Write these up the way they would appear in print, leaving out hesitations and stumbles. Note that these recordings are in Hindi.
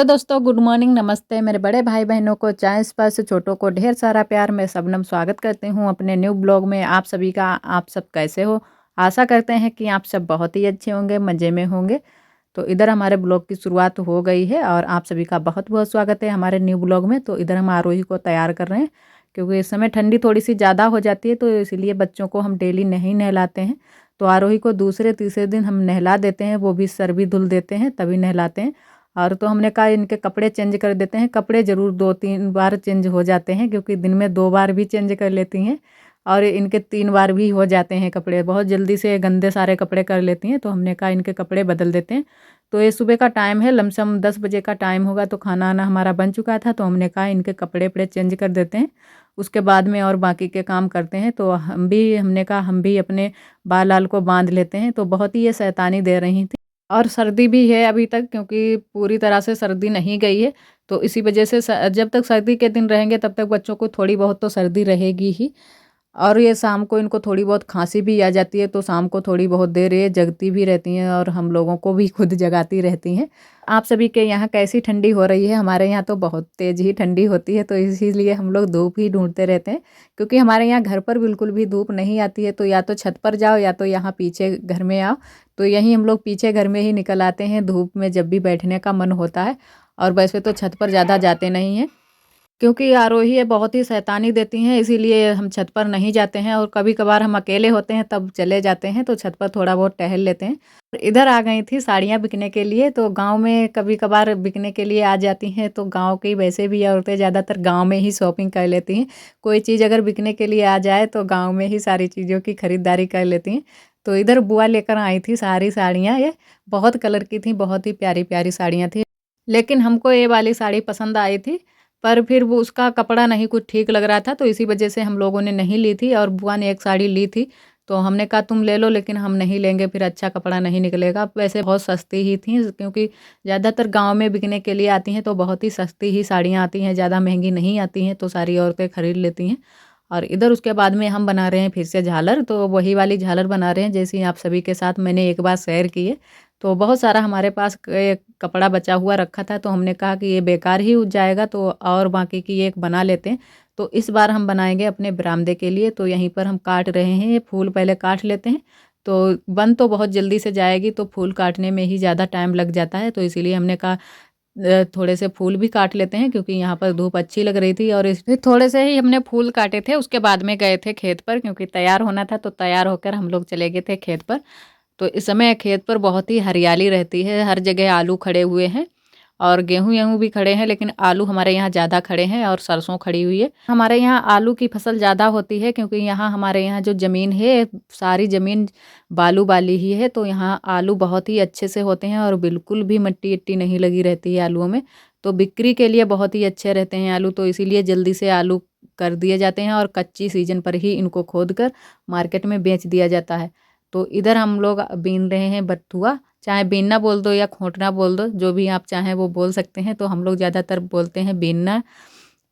हेलो दोस्तों, गुड मॉर्निंग, नमस्ते। मेरे बड़े भाई बहनों को, चाहे स्पर्श छोटों को ढेर सारा प्यार। मैं शबनम स्वागत करती हूँ अपने न्यू ब्लॉग में आप सभी का। आप सब कैसे हो? आशा करते हैं कि आप सब बहुत ही अच्छे होंगे, मज़े में होंगे। तो इधर हमारे ब्लॉग की शुरुआत हो गई है और आप सभी का बहुत बहुत स्वागत है हमारे न्यू ब्लॉग में। तो इधर हम आरोही को तैयार कर रहे हैं क्योंकि इस समय ठंडी थोड़ी सी ज़्यादा हो जाती है, तो इसीलिए बच्चों को हम डेली नहीं नहलाते हैं। तो आरोही को दूसरे तीसरे दिन हम नहला देते हैं, वो भी सर भी धुल देते हैं तभी नहलाते हैं। और तो हमने कहा इनके कपड़े चेंज कर देते हैं। कपड़े ज़रूर 2-3 बार चेंज हो जाते हैं क्योंकि दिन में 2 बार भी चेंज कर लेती हैं और इनके 3 बार भी हो जाते हैं कपड़े। बहुत जल्दी से गंदे सारे कपड़े कर लेती हैं, तो हमने कहा इनके कपड़े बदल देते हैं। तो ये सुबह का टाइम है, लमसम 10 बजे का टाइम होगा, तो खाना आना हमारा बन चुका था। तो हमने कहा इनके कपड़े वपड़े चेंज कर देते हैं, उसके बाद में और बाकी के काम करते हैं। तो हमने कहा हम भी अपने बाल वाल को बांध लेते हैं। तो बहुत ही ये शैतानी दे रही थी और सर्दी भी है अभी तक क्योंकि पूरी तरह से सर्दी नहीं गई है। तो इसी वजह से जब तक सर्दी के दिन रहेंगे तब तक बच्चों को थोड़ी बहुत तो सर्दी रहेगी ही। और ये शाम को इनको थोड़ी बहुत खांसी भी आ जाती है, तो शाम को थोड़ी बहुत देर ये जगती भी रहती हैं और हम लोगों को भी खुद जगाती रहती हैं। आप सभी के यहाँ कैसी ठंडी हो रही है? हमारे यहाँ तो बहुत तेज़ ही ठंडी होती है, तो इसीलिए हम लोग धूप ही ढूंढते रहते हैं क्योंकि हमारे यहाँ घर पर बिल्कुल भी धूप नहीं आती है। तो या तो छत पर जाओ या तो यहाँ पीछे घर में आओ। तो यहीं हम लोग पीछे घर में ही निकल आते हैं धूप में जब भी बैठने का मन होता है। और वैसे तो छत पर ज़्यादा जाते नहीं हैं क्योंकि आरोही ये बहुत ही शैतानी देती हैं, इसीलिए हम छत पर नहीं जाते हैं। और कभी कभार हम अकेले होते हैं तब चले जाते हैं, तो छत पर थोड़ा बहुत टहल लेते हैं। इधर आ गई थी साड़ियाँ बिकने के लिए। तो गांव में कभी कभार बिकने के लिए आ जाती हैं, तो गांव की वैसे भी औरतें ज़्यादातर गांव में ही शॉपिंग कर लेती हैं। कोई चीज़ अगर बिकने के लिए आ जाए तो गाँव में ही सारी चीज़ों की खरीदारी कर लेती हैं। तो इधर बुआ लेकर आई थी सारी साड़ियाँ, ये बहुत कलर की थी, बहुत ही प्यारी प्यारी साड़ियाँ थी। लेकिन हमको ये वाली साड़ी पसंद आई थी, पर फिर वो उसका कपड़ा नहीं कुछ ठीक लग रहा था, तो इसी वजह से हम लोगों ने नहीं ली थी। और बुआ ने एक साड़ी ली थी, तो हमने कहा तुम ले लो, लेकिन हम नहीं लेंगे, फिर अच्छा कपड़ा नहीं निकलेगा। वैसे बहुत सस्ती ही थी क्योंकि ज़्यादातर गांव में बिकने के लिए आती हैं, तो बहुत ही सस्ती ही साड़ियाँ आती हैं, ज़्यादा महंगी नहीं आती हैं, तो सारी औरतें खरीद लेती हैं। और इधर उसके बाद में हम बना रहे हैं फिर से झालर। तो वही वाली झालर बना रहे हैं जैसे आप सभी के साथ मैंने एक बार शेयर की है। तो बहुत सारा हमारे पास कपड़ा बचा हुआ रखा था, तो हमने कहा कि ये बेकार ही हो जाएगा, तो और बाकी की एक बना लेते हैं। तो इस बार हम बनाएंगे अपने बरामदे के लिए। तो यहीं पर हम काट रहे हैं, ये फूल पहले काट लेते हैं। तो बन तो बहुत जल्दी से जाएगी, तो फूल काटने में ही ज़्यादा टाइम लग जाता है, तो इसीलिए हमने कहा थोड़े से फूल भी काट लेते हैं क्योंकि यहाँ पर धूप अच्छी लग रही थी। और इसलिए थोड़े से ही हमने फूल काटे थे। उसके बाद में गए थे खेत पर क्योंकि तैयार होना था, तो तैयार होकर हम लोग चले गए थे खेत पर। तो इस समय खेत पर बहुत ही हरियाली रहती है, हर जगह आलू खड़े हुए हैं और गेहूं गेहूं भी खड़े हैं, लेकिन आलू हमारे यहाँ ज़्यादा खड़े हैं और सरसों खड़ी हुई है। हमारे यहाँ आलू की फसल ज़्यादा होती है क्योंकि यहाँ हमारे यहाँ जो ज़मीन है सारी ज़मीन बालू वाली ही है, तो यहाँ आलू बहुत ही अच्छे से होते हैं और बिल्कुल भी मिट्टी इट्टी नहीं लगी रहती है आलूओं में। तो बिक्री के लिए बहुत ही अच्छे रहते हैं आलू, तो इसीलिए जल्दी से आलू कर दिए जाते हैं और कच्ची सीजन पर ही इनको खोद कर मार्केट में बेच दिया जाता है। तो इधर हम लोग बीन रहे हैं बथुआ, चाहे बीनना बोल दो या खोंटना बोल दो, जो भी आप चाहें वो बोल सकते हैं। तो हम लोग ज़्यादातर बोलते हैं बीनना।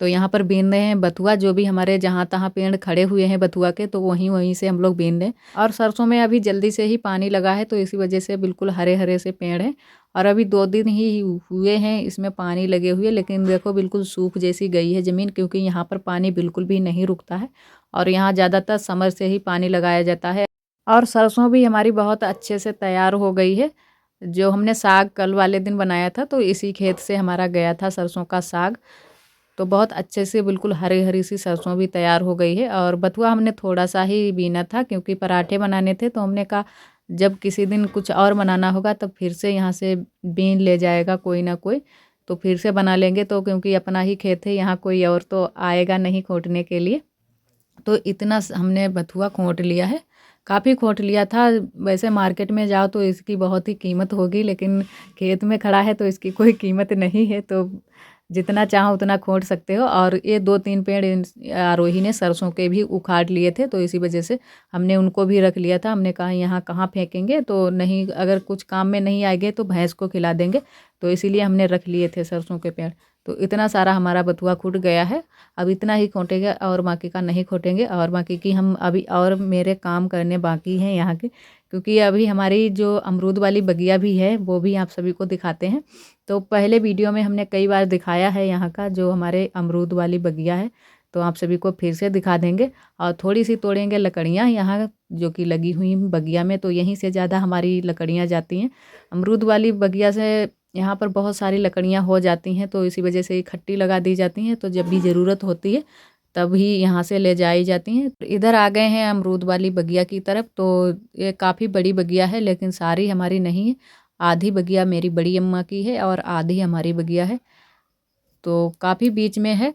तो यहाँ पर बीन रहे हैं बथुआ, जो भी हमारे जहाँ तहाँ पेड़ खड़े हुए हैं बथुआ के, तो वहीं वहीं से हम लोग बीन रहे हैं। और सरसों में अभी जल्दी से ही पानी लगा है, तो इसी वजह से बिल्कुल हरे हरे से पेड़ हैं। और अभी 2 दिन ही हुए हैं इसमें पानी लगे हुए, लेकिन देखो बिल्कुल सूख जैसी गई है ज़मीन क्योंकि यहाँ पर पानी बिल्कुल भी नहीं रुकता है और यहाँ ज़्यादातर समर से ही पानी लगाया जाता है। और सरसों भी हमारी बहुत अच्छे से तैयार हो गई है। जो हमने साग कल वाले दिन बनाया था, तो इसी खेत से हमारा गया था सरसों का साग। तो बहुत अच्छे से बिल्कुल हरी हरी सी सरसों भी तैयार हो गई है। और बथुआ हमने थोड़ा सा ही बीना था क्योंकि पराठे बनाने थे, तो हमने कहा जब किसी दिन कुछ और बनाना होगा तब फिर से यहाँ से बीन ले जाएगा कोई ना कोई, तो फिर से बना लेंगे। तो क्योंकि अपना ही खेत है, यहाँ कोई और तो आएगा नहीं खोटने के लिए, तो इतना हमने बथुआ खोंट लिया है, काफ़ी खोंट लिया था। वैसे मार्केट में जाओ तो इसकी बहुत ही कीमत होगी, लेकिन खेत में खड़ा है तो इसकी कोई कीमत नहीं है, तो जितना चाहो उतना खोंट सकते हो। और ये 2-3 पेड़ आरोही ने सरसों के भी उखाड़ लिए थे, तो इसी वजह से हमने उनको भी रख लिया था। हमने कहा यहाँ कहाँ फेंकेंगे, तो नहीं अगर कुछ काम में नहीं आएंगे तो भैंस को खिला देंगे, तो इसीलिए हमने रख लिए थे सरसों के पेड़। तो इतना सारा हमारा बथुआ खूट गया है। अब इतना ही खोटेंगे और बाकी का नहीं खोटेंगे, और बाकी की हम अभी और मेरे काम करने बाकी हैं यहाँ के, क्योंकि अभी हमारी जो अमरूद वाली बगिया भी है वो भी आप सभी को दिखाते हैं। तो पहले वीडियो में हमने कई बार दिखाया है यहाँ का जो हमारे अमरूद वाली बगिया है, तो आप सभी को फिर से दिखा देंगे। और थोड़ी सी तोड़ेंगे लकड़ियाँ यहाँ जो कि लगी हुई बगिया में, तो यहीं से ज़्यादा हमारी लकड़ियाँ जाती हैं। अमरूद वाली बगिया से यहाँ पर बहुत सारी लकड़ियाँ हो जाती हैं, तो इसी वजह से इकट्ठी लगा दी जाती हैं, तो जब भी ज़रूरत होती है तभी यहाँ से ले जाई जाती हैं। इधर आ गए हैं अमरूद वाली बगिया की तरफ। तो ये काफ़ी बड़ी बगिया है, लेकिन सारी हमारी नहीं है। आधी बगिया मेरी बड़ी अम्मा की है और आधी हमारी बगिया है, तो काफ़ी बीच में है।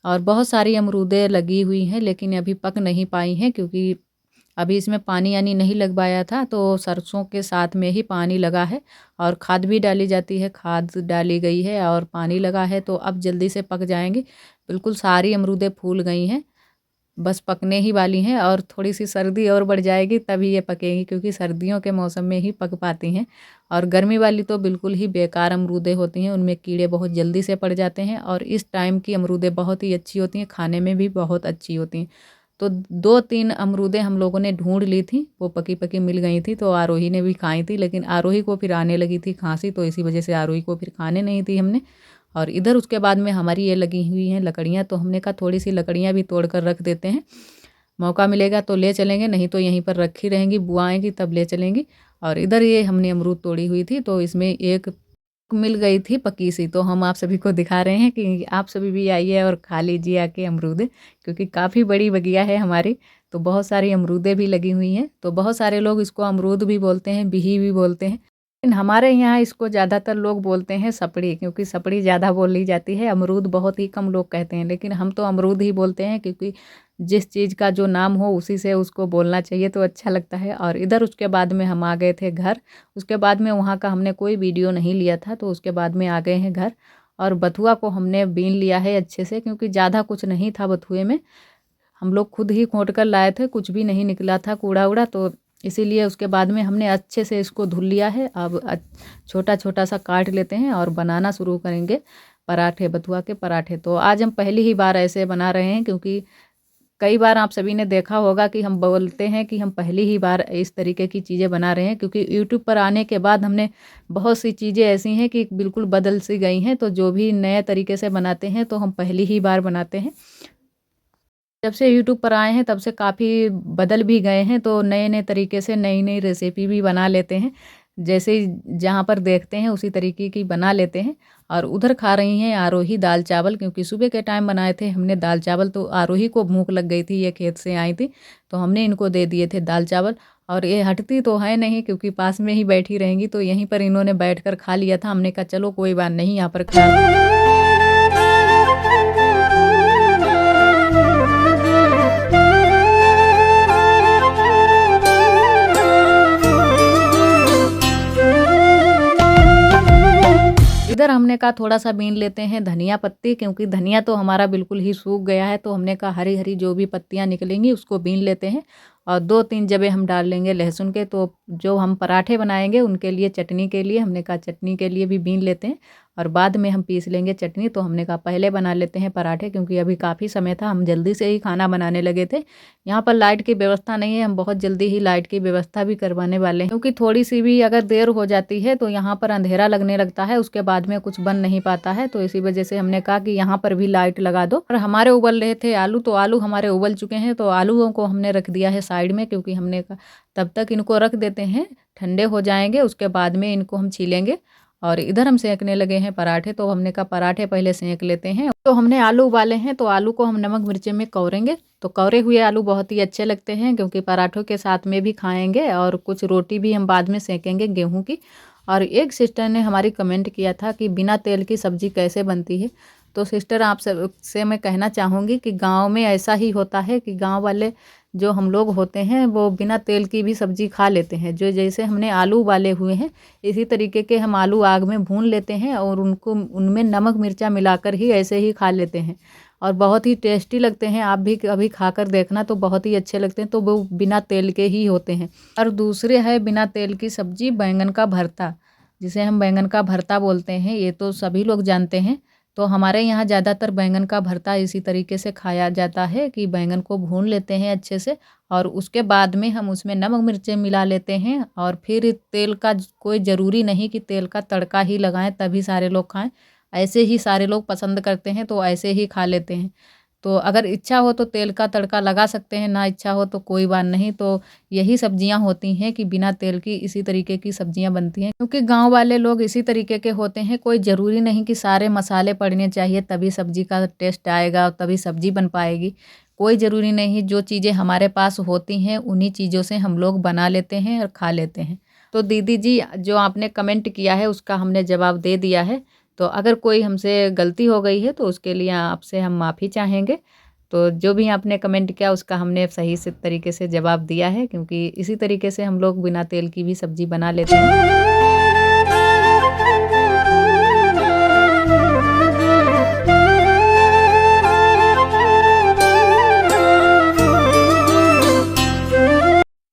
और बहुत सारी अमरूदें लगी हुई हैं, लेकिन अभी पक नहीं पाई हैं, क्योंकि अभी इसमें पानी यानी नहीं लगवाया था, तो सरसों के साथ में ही पानी लगा है और खाद भी डाली जाती है। खाद डाली गई है और पानी लगा है, तो अब जल्दी से पक जाएंगे। बिल्कुल सारी अमरूदें फूल गई हैं, बस पकने ही वाली हैं, और थोड़ी सी सर्दी और बढ़ जाएगी तभी ये पकेंगी, क्योंकि सर्दियों के मौसम में ही पक पाती हैं। और गर्मी वाली तो बिल्कुल ही बेकार अमरूदें होती हैं, उनमें कीड़े बहुत जल्दी से पड़ जाते हैं। और इस टाइम की अमरूदें बहुत ही अच्छी होती हैं, खाने में भी बहुत अच्छी होती हैं। तो 2-3 अमरूदें हम लोगों ने ढूंढ ली थी, वो पकी पकी मिल गई थी, तो आरोही ने भी खाई थी, लेकिन आरोही को फिर आने लगी थी खांसी, तो इसी वजह से आरोही को फिर खाने नहीं थी हमने। और इधर उसके बाद में हमारी ये लगी हुई हैं लकड़ियाँ, तो हमने कहा थोड़ी सी लकड़ियाँ भी तोड़ कर रख देते हैं, मौका मिलेगा तो ले चलेंगे, नहीं तो यहीं पर रखी रहेंगी, बुआ आएंगी तब ले चलेंगी। और इधर ये हमने अमरूद तोड़ी हुई थी, तो इसमें एक मिल गई थी पकी सी, तो हम आप सभी को दिखा रहे हैं कि आप सभी भी आइए और खा लीजिए आके अमरूद, क्योंकि काफ़ी बड़ी बगिया है हमारी, तो बहुत सारी अमरूदें भी लगी हुई हैं। तो बहुत सारे लोग इसको अमरूद भी बोलते हैं, बिही भी बोलते हैं, लेकिन हमारे यहाँ इसको ज़्यादातर लोग बोलते हैं सपड़ी, क्योंकि सपड़ी ज़्यादा बोली जाती है। अमरूद बहुत ही कम लोग कहते हैं, लेकिन हम तो अमरूद ही बोलते हैं, क्योंकि जिस चीज़ का जो नाम हो उसी से उसको बोलना चाहिए, तो अच्छा लगता है। और इधर उसके बाद में हम आ गए थे घर, उसके बाद में वहाँ का हमने कोई वीडियो नहीं लिया था, तो उसके बाद में आ गए हैं घर। और बथुआ को हमने बीन लिया है अच्छे से, क्योंकि ज़्यादा कुछ नहीं था बथुए में, हम लोग खुद ही खोट कर लाए थे, कुछ भी नहीं निकला था कूड़ा उड़ा, तो इसीलिए उसके बाद में हमने अच्छे से इसको धुल लिया है। अब छोटा छोटा सा काट लेते हैं और बनाना शुरू करेंगे पराठे, बथुआ के पराठे। तो आज हम पहली ही बार ऐसे बना रहे हैं, क्योंकि कई बार आप सभी ने देखा होगा कि हम बोलते हैं कि हम पहली ही बार इस तरीके की चीज़ें बना रहे हैं, क्योंकि यूट्यूब पर आने के बाद हमने बहुत सी चीज़ें ऐसी हैं कि बिल्कुल बदल सी गई हैं, तो जो भी नए तरीके से बनाते हैं तो हम पहली ही बार बनाते हैं। जब से यूट्यूब पर आए हैं तब से काफ़ी बदल भी गए हैं, तो नए नए तरीके से नई नई रेसिपी भी बना लेते हैं, जैसे जहाँ पर देखते हैं उसी तरीके की बना लेते हैं। और उधर खा रही हैं आरोही दाल चावल, क्योंकि सुबह के टाइम बनाए थे हमने दाल चावल, तो आरोही को भूख लग गई थी, ये खेत से आई थी, तो हमने इनको दे दिए थे दाल चावल। और ये हटती तो है नहीं, क्योंकि पास में ही बैठी रहेंगी, तो यहीं पर इन्होंने बैठ कर खा लिया था। हमने कहा चलो कोई बात नहीं, यहाँ पर खा इधर हमने कहा थोड़ा सा बीन लेते हैं धनिया पत्ती, क्योंकि धनिया तो हमारा बिल्कुल ही सूख गया है, तो हमने कहा हरी हरी जो भी पत्तियां निकलेंगी उसको बीन लेते हैं। और 2-3 जबे हम डाल लेंगे लहसुन के, तो जो हम पराठे बनाएंगे उनके लिए चटनी के लिए हमने कहा चटनी के लिए भी बीन लेते हैं, और बाद में हम पीस लेंगे चटनी। तो हमने कहा पहले बना लेते हैं पराठे, क्योंकि अभी काफ़ी समय था, हम जल्दी से ही खाना बनाने लगे थे। यहाँ पर लाइट की व्यवस्था नहीं है, हम बहुत जल्दी ही लाइट की व्यवस्था भी करवाने वाले हैं, क्योंकि थोड़ी सी भी अगर देर हो जाती है तो यहाँ पर अंधेरा लगने लगता है, उसके बाद में कुछ बन नहीं पाता है। तो इसी वजह से हमने कहा कि यहाँ पर भी लाइट लगा दो। और हमारे उबल रहे थे आलू, तो आलू हमारे उबल चुके हैं, तो आलूओं को हमने रख दिया है साइड में, क्योंकि हमने कहा तब तक इनको रख देते हैं, ठंडे हो जाएंगे, उसके बाद में इनको हम छीलेंगे। और इधर हम सेकने लगे हैं पराठे, तो हमने कहा पराठे पहले सेक लेते हैं। तो हमने आलू उबाले हैं, तो आलू को हम नमक मिर्ची में कौरेंगे, तो कौरे हुए आलू बहुत ही अच्छे लगते हैं, क्योंकि पराठों के साथ में भी खाएंगे, और कुछ रोटी भी हम बाद में सेकेंगे गेहूं की। और एक सिस्टर ने हमारी कमेंट किया था कि बिना तेल की सब्जी कैसे बनती है, तो सिस्टर आप से मैं कहना चाहूँगी कि गांव में ऐसा ही होता है कि गांव वाले जो हम लोग होते हैं वो बिना तेल की भी सब्जी खा लेते हैं। जो जैसे हमने आलू उबाले हुए हैं, इसी तरीके के हम आलू आग में भून लेते हैं, और उनको उनमें नमक मिर्चा मिलाकर ही ऐसे ही खा लेते हैं, और बहुत ही टेस्टी लगते हैं। आप भी कभी खाकर देखना, तो बहुत ही अच्छे लगते हैं, तो वो बिना तेल के ही होते हैं। और दूसरे है बिना तेल की सब्जी बैंगन का भरता, जिसे हम बैंगन का भरता बोलते हैं, ये तो सभी लोग जानते हैं। तो हमारे यहाँ ज़्यादातर बैंगन का भरता इसी तरीके से खाया जाता है कि बैंगन को भून लेते हैं अच्छे से और उसके बाद में हम उसमें नमक मिर्चें मिला लेते हैं और फिर तेल का कोई ज़रूरी नहीं कि तेल का तड़का ही लगाएं तभी सारे लोग खाएं। ऐसे ही सारे लोग पसंद करते हैं तो ऐसे ही खा लेते हैं। तो अगर इच्छा हो तो तेल का तड़का लगा सकते हैं, ना इच्छा हो तो कोई बात नहीं। तो यही सब्जियां होती हैं कि बिना तेल की इसी तरीके की सब्जियां बनती हैं, क्योंकि गांव वाले लोग इसी तरीके के होते हैं। कोई ज़रूरी नहीं कि सारे मसाले पड़ने चाहिए तभी सब्जी का टेस्ट आएगा, तभी सब्जी बन पाएगी। कोई ज़रूरी नहीं, जो चीज़ें हमारे पास होती हैं उन्हीं चीज़ों से हम लोग बना लेते हैं और खा लेते हैं। तो दीदी जी, जो आपने कमेंट किया है उसका हमने जवाब दे दिया है। तो अगर कोई हमसे गलती हो गई है तो उसके लिए आपसे हम माफ़ी चाहेंगे। तो जो भी आपने कमेंट किया उसका हमने सही से तरीके से जवाब दिया है, क्योंकि इसी तरीके से हम लोग बिना तेल की भी सब्ज़ी बना लेते हैं।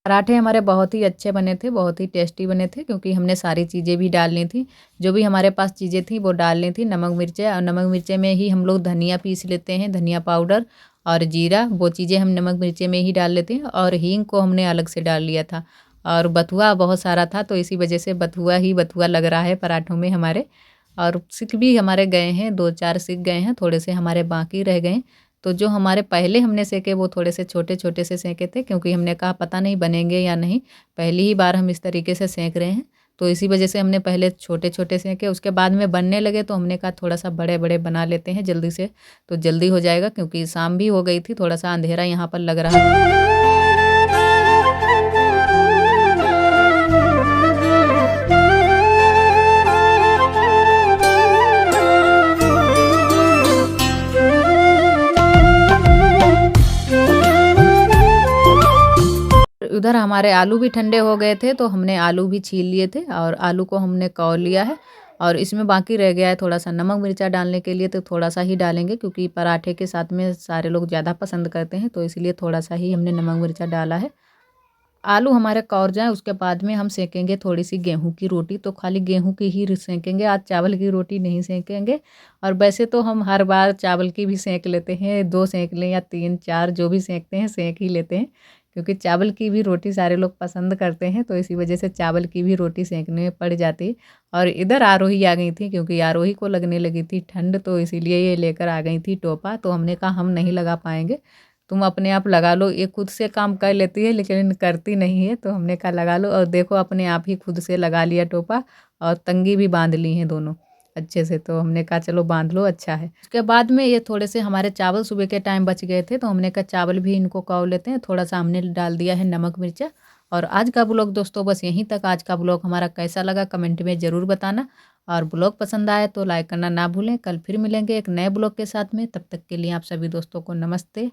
पराठे हमारे बहुत ही अच्छे बने थे, बहुत ही टेस्टी बने थे, क्योंकि हमने सारी चीज़ें भी डालनी थी। जो भी हमारे पास चीज़ें थी वो डालनी थी। नमक मिर्चें, और नमक मिर्चें में ही हम लोग धनिया पीस लेते हैं, धनिया पाउडर और जीरा, वो चीज़ें हम नमक मिर्चें में ही डाल लेते हैं। और हींग को हमने अलग से डाल लिया था। और बथुआ बहुत सारा था तो इसी वजह से बथुआ ही बथुआ लग रहा है पराठों में हमारे। और सिक भी हमारे गए हैं, 2-4 सिक गए हैं, थोड़े से हमारे बाकी रह गए। तो जो हमारे पहले हमने सेके वो थोड़े से छोटे-छोटे से सेके थे, क्योंकि हमने कहा पता नहीं बनेंगे या नहीं, पहली ही बार हम इस तरीके से सेक रहे हैं। तो इसी वजह से हमने पहले छोटे-छोटे सेके, उसके बाद में बनने लगे तो हमने कहा थोड़ा-सा बड़े-बड़े बना लेते हैं जल्दी से, तो जल्दी हो जाएगा, क्योंकि शाम भी हो गई थी, थोड़ा-सा अंधेरा यहाँ पर लग रहा था। उधर हमारे आलू भी ठंडे हो गए थे तो हमने आलू भी छील लिए थे और आलू को हमने कौर लिया है। और इसमें बाकी रह गया है थोड़ा सा नमक मिर्चा डालने के लिए, तो थोड़ा सा ही डालेंगे, क्योंकि पराठे के साथ में सारे लोग ज़्यादा पसंद करते हैं, तो इसलिए थोड़ा सा ही हमने नमक मिर्चा डाला है। आलू हमारे कौर जाएँ उसके बाद में हम सेकेंगे थोड़ी सी गेहूं की रोटी, तो खाली गेहूं की ही सेकेंगे, आज चावल की रोटी नहीं सेकेंगे। और वैसे तो हम हर बार चावल की भी सेक लेते हैं, 2 सेक लें या 3-4 जो भी सेकते हैं सेक ही लेते हैं, क्योंकि चावल की भी रोटी सारे लोग पसंद करते हैं, तो इसी वजह से चावल की भी रोटी सेकने पड़ जाती है। और इधर आरोही आ गई थी, क्योंकि आरोही को लगने लगी थी ठंड, तो इसीलिए ये लेकर आ गई थी टोपा। तो हमने कहा हम नहीं लगा पाएंगे, तुम अपने आप लगा लो। ये खुद से काम कर लेती है लेकिन करती नहीं है, तो हमने कहा लगा लो। और देखो अपने आप ही खुद से लगा लिया टोपा, और तंगी भी बांध ली हैं दोनों अच्छे से। तो हमने कहा चलो बांध लो, अच्छा है। उसके बाद में ये थोड़े से हमारे चावल सुबह के टाइम बच गए थे, तो हमने कहा चावल भी इनको कौ लेते हैं। थोड़ा सा हमने डाल दिया है नमक मिर्चा। और आज का ब्लॉग दोस्तों बस यहीं तक। आज का ब्लॉग हमारा कैसा लगा कमेंट में ज़रूर बताना, और ब्लॉग पसंद आए तो लाइक करना ना भूलें। कल फिर मिलेंगे एक नए ब्लॉग के साथ में, तब तक के लिए आप सभी दोस्तों को नमस्ते।